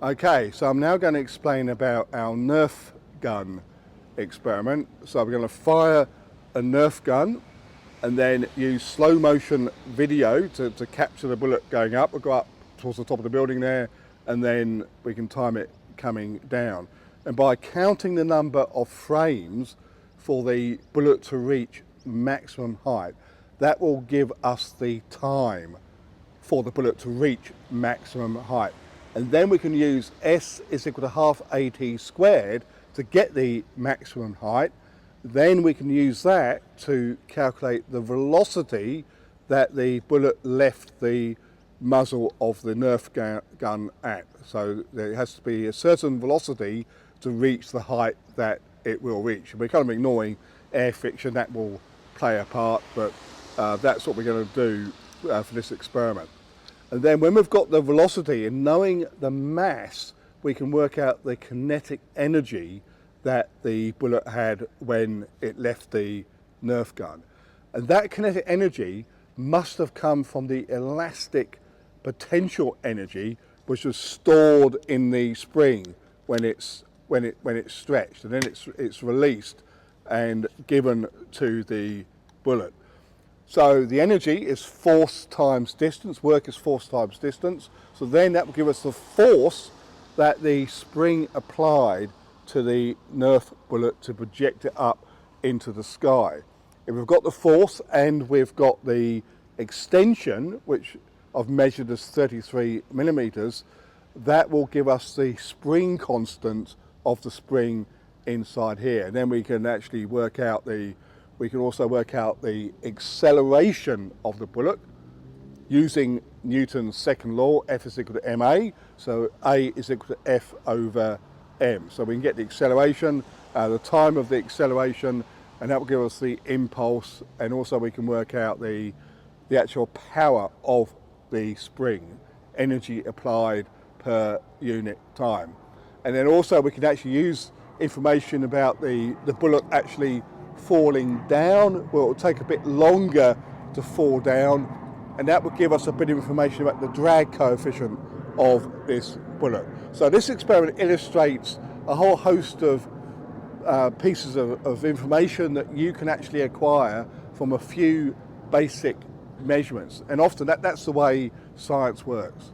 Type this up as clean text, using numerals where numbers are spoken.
Okay, so I'm now going to explain about our Nerf gun experiment. So we're going to fire a Nerf gun and then use slow motion video to capture the bullet going up. We'll go up towards the top of the building there, and then we can time it coming down. And by counting the number of frames for the bullet to reach maximum height, that will give us the time for the bullet to reach maximum height. And then we can use S is equal to half AT squared to get the maximum height. Then we can use that to calculate the velocity that the bullet left the muzzle of the Nerf gun at. So there has to be a certain velocity to reach the height that it will reach. And we're kind of ignoring air friction, that will play a part, but that's what we're going to do for this experiment. And then when we've got the velocity and knowing the mass, we can work out the kinetic energy that the bullet had when it left the Nerf gun. And that kinetic energy must have come from the elastic potential energy which was stored in the spring when it's stretched, and then it's released and given to the bullet. So the energy is force times distance, work is force times distance. So then that will give us the force that the spring applied to the Nerf bullet to project it up into the sky. If we've got the force and we've got the extension, which I've measured as 33 millimeters, that will give us the spring constant of the spring inside here. And then we can actually work out we can also work out the acceleration of the bullet using Newton's second law, F is equal to ma, so A is equal to F over m. So we can get the acceleration, the time of the acceleration, and that will give us the impulse, and also we can work out the actual power of the spring, energy applied per unit time. And then also we can actually use information about the bullet actually falling down. Well, it will take a bit longer to fall down, and that will give us a bit of information about the drag coefficient of this bullet. So this experiment illustrates a whole host of pieces of information that you can actually acquire from a few basic measurements, and often that's the way science works.